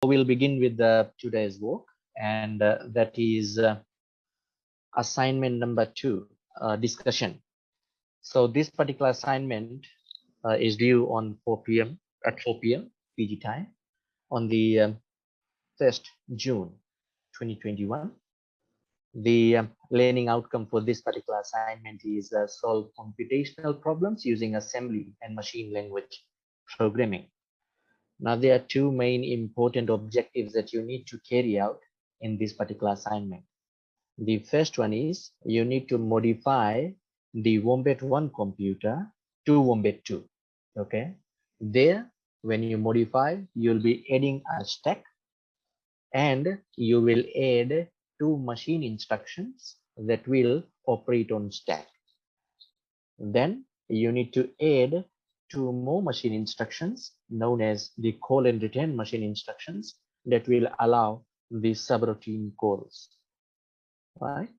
we'll begin with today's work, and that is assignment number 2, discussion. So this particular assignment is due on 4 p.m. at 4 p.m. PG time on the 1st June 2021. The learning outcome for this particular assignment is solve computational problems using assembly and machine language programming. Now, there are two main important objectives that you need to carry out in this particular assignment. The first one is you need to modify the Wombat 1 computer to Wombat 2. Okay. There, when you modify, you'll be adding a stack, and you will add 2 machine instructions that will operate on stack. Then you need to add 2 more machine instructions known as the call and return machine instructions that will allow the subroutine calls. Right?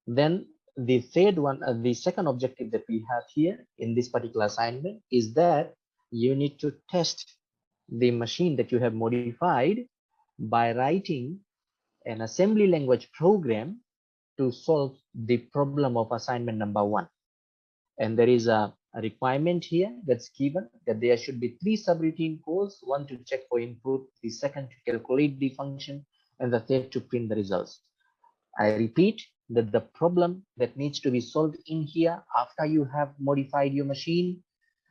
Then the third one, the second objective that we have here in this particular assignment is that you need to test the machine that you have modified by writing an assembly language program to solve the problem of assignment number 1. And there is a requirement here that's given that there should be 3 subroutine calls, one to check for input, the second to calculate the function, and the third to print the results. I repeat that the problem that needs to be solved in here after you have modified your machine,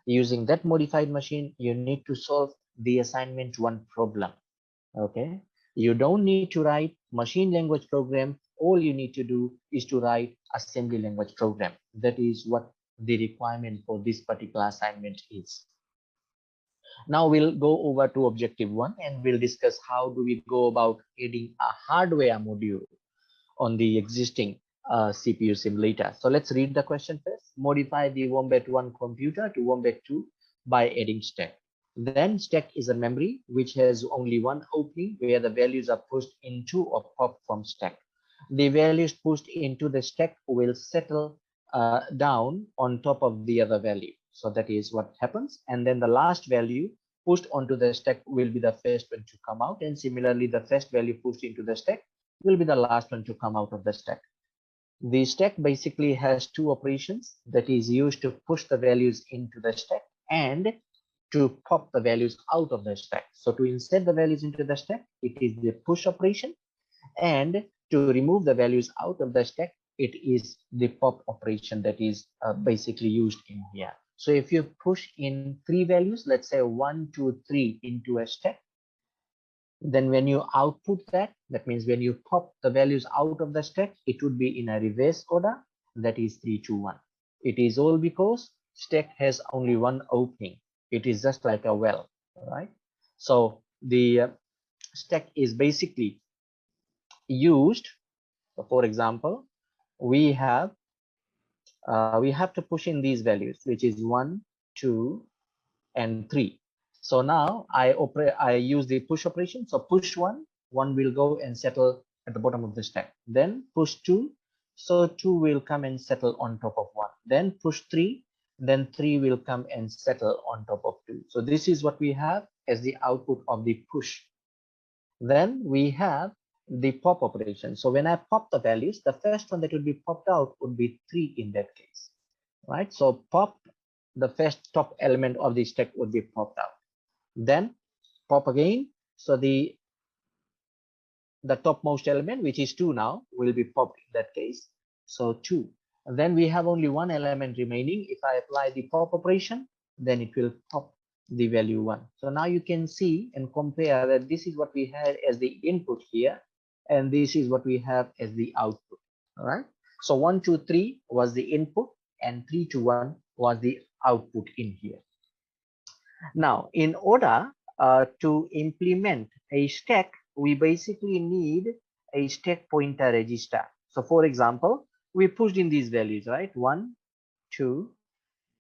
using that modified machine, you need to solve the assignment 1 problem. Okay, you don't need to write machine language program. All you need to do is to write assembly language program. That is what the requirement for this particular assignment is. Now we'll go over to objective 1 and we'll discuss how do we go about adding a hardware module on the existing CPU simulator. So let's read the question first. Modify the Wombat 1 computer to Wombat 2 by adding stack. Then stack is a memory which has only one opening where the values are pushed into or popped from stack. The values pushed into the stack will settle down on top of the other value. So that is what happens. And then the last value pushed onto the stack will be the first one to come out. And similarly, the first value pushed into the stack will be the last one to come out of the stack. The stack basically has 2 operations that is used to push the values into the stack and to pop the values out of the stack. So to insert the values into the stack, it is the push operation, and to remove the values out of the stack, it is the pop operation that is basically used in here. So if you push in 3 values, let's say 1, 2, 3 into a stack, then when you output that means when you pop the values out of the stack, it would be in a reverse order, that is 3, 2, 1. It is all because stack has only one opening. It is just like a well, right? So the stack is basically used. For example, we have to push in these values, which is 1, 2, and 3. So now I use the push operation. So push 1 will go and settle at the bottom of the stack. Then push 2, so 2 will come and settle on top of 1. Then push 3, then 3 will come and settle on top of 2. So this is what we have as the output of the push. Then we have the pop operation. So when I pop the values, the first one that will be popped out would be 3 in that case, right? So pop, the first top element of the stack would be popped out. Then pop again. So the topmost element, which is 2 now, will be popped in that case. So 2. And then we have only one element remaining. If I apply the pop operation, then it will pop the value 1. So now you can see and compare that this is what we had as the input here, and this is what we have as the output. All right. So 1, 2, 3 was the input, and 3, 2, 1 was the output in here. Now, in order to implement a stack, we basically need a stack pointer register. So for example, we pushed in these values, right? 1, 2,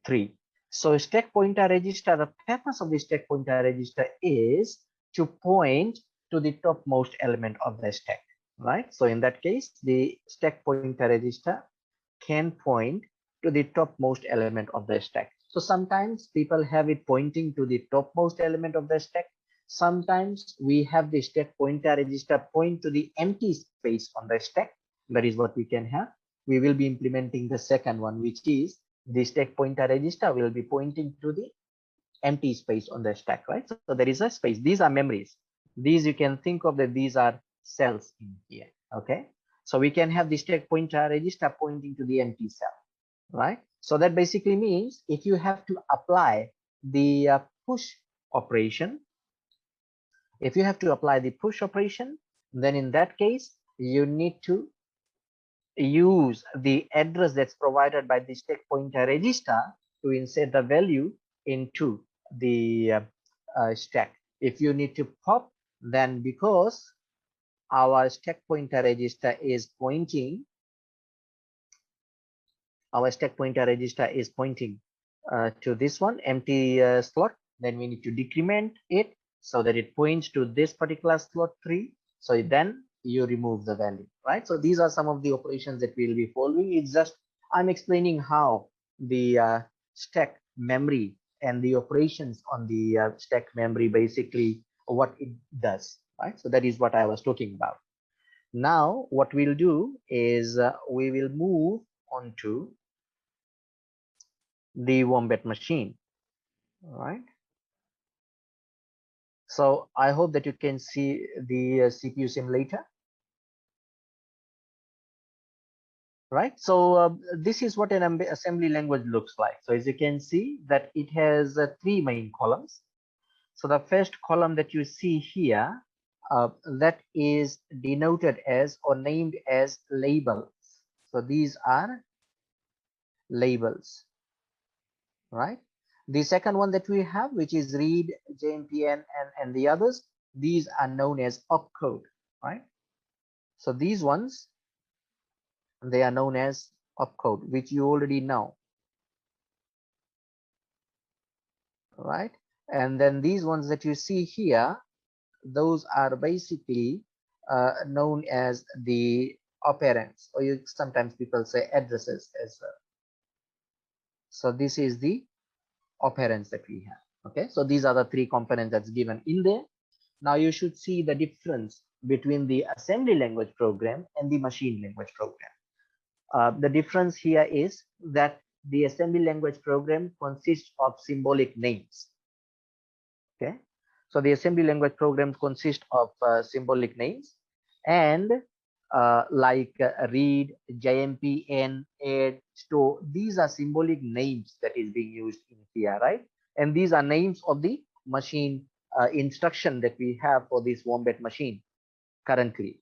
3. So stack pointer register, the purpose of the stack pointer register is to point to the topmost element of the stack, right? So in that case, the stack pointer register can point to the topmost element of the stack. So sometimes people have it pointing to the topmost element of the stack. sometimes we have the stack pointer register point to the empty space on the stack. That is what we can have. We will be implementing the second one, which is the stack pointer register will be pointing to the empty space on the stack, right? So there is a space. These are memories. These you can think of that these are cells in here. Okay. So we can have the stack pointer register pointing to the empty cell, right? So that basically means if you have to apply the push operation, if you have to apply the push operation, then in that case, you need to use the address that's provided by the stack pointer register to insert the value into the stack. If you need to pop, then because our stack pointer register is pointing, to this one empty slot, then we need to decrement it so that it points to this particular slot 3. So then you remove the value, right? So these are some of the operations that we'll be following. It's just I'm explaining how the stack memory and the operations on the stack memory, basically what it does, right? So that is what I was talking about. Now what we'll do is we will move on to the Wombat machine. All right. So I hope that you can see the CPU simulator. Right. So this is what an assembly language looks like. So as you can see that it has 3 main columns. So the first column that you see here, that is denoted as or named as labels. So these are labels, right? The second one that we have, which is read, JMPN, and the others, these are known as opcode, right? So these ones, they are known as opcode, which you already know, right? And then these ones that you see here, those are basically known as the operands, or you sometimes people say addresses as well. So this is the operands that we have. Okay, so these are the 3 components that's given in there. Now you should see the difference between the assembly language program and the machine language program. The difference here is that the assembly language program consists of symbolic names. Okay, so the assembly language program consists of symbolic names, and like read, JMP, add, store, these are symbolic names that is being used in here, right? And these are names of the machine instruction that we have for this Wombat machine currently.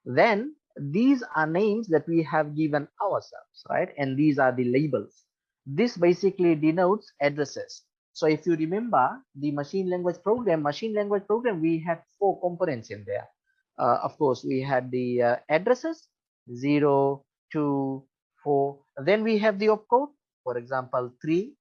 Then these are names that we have given ourselves, right? And these are the labels. This basically denotes addresses. So if you remember the machine language program, we had 4 components in there. Of course, we had the addresses 0, 2, 4. Then we have the opcode, for example, 3.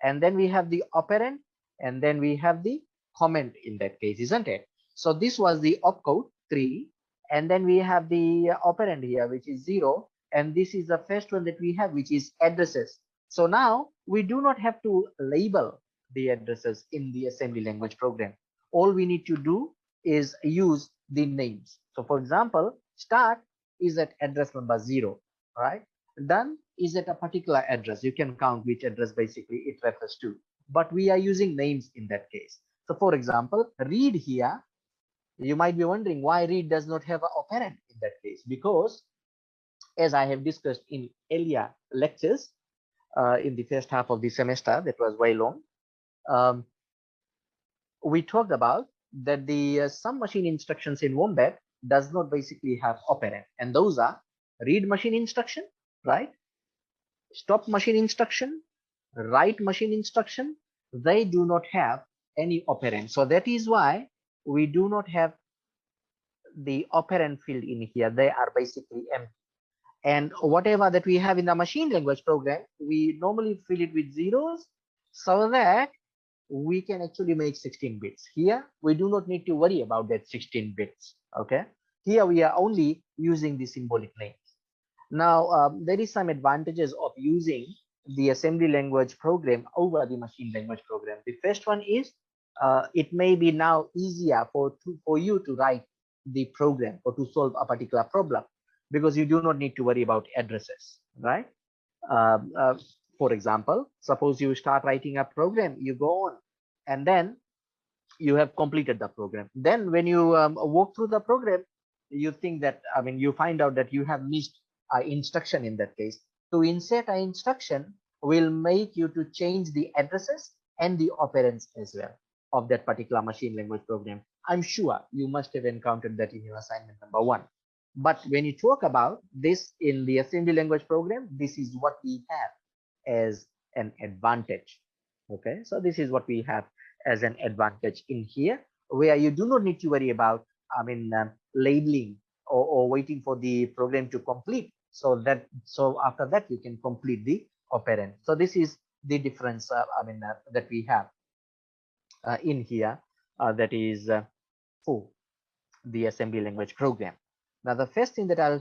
And then we have the operand, and then we have the comment in that case, isn't it? So this was the opcode 3. And then we have the operand here, which is 0. And this is the first one that we have, which is addresses. So now we do not have to label the addresses in the assembly language program. All we need to do is use the names. So for example, start is at address number 0, right? Done is at a particular address. You can count which address basically it refers to. But we are using names in that case. So for example, read here, you might be wondering why read does not have an operand in that case, because as I have discussed in earlier lectures in the first half of the semester, that was way long, we talked about that the some machine instructions in Wombat does not basically have operand, and those are read machine instruction, right? Stop machine instruction, write machine instruction. They do not have any operand. So that is why we do not have the operand field in here. They are basically empty. And whatever that we have in the machine language program, we normally fill it with zeros so that we can actually make 16 bits. Here, we do not need to worry about that 16 bits. Okay. Here we are only using the symbolic names. Now, there is some advantages of using the assembly language program over the machine language program. The first one is it may be now easier for you to write the program or to solve a particular problem, because you do not need to worry about addresses, right? uh, uh, for example, suppose you start writing a program, you go on, and then you have completed the program. Then when you walk through the program, you think that, I mean, you find out that you have missed an instruction. In that case, to insert an instruction will make you to change the addresses and the operands as well of that particular machine language program. I'm sure you must have encountered that in your assignment number 1. But when you talk about this in the assembly language program, this is what we have as an advantage. Okay, so this is what we have as an advantage in here, where you do not need to worry about, I mean, labeling or waiting for the program to complete, so after that you can complete the operand. So this is the difference, that we have in here, that is for the assembly language program. Now the first thing that I'll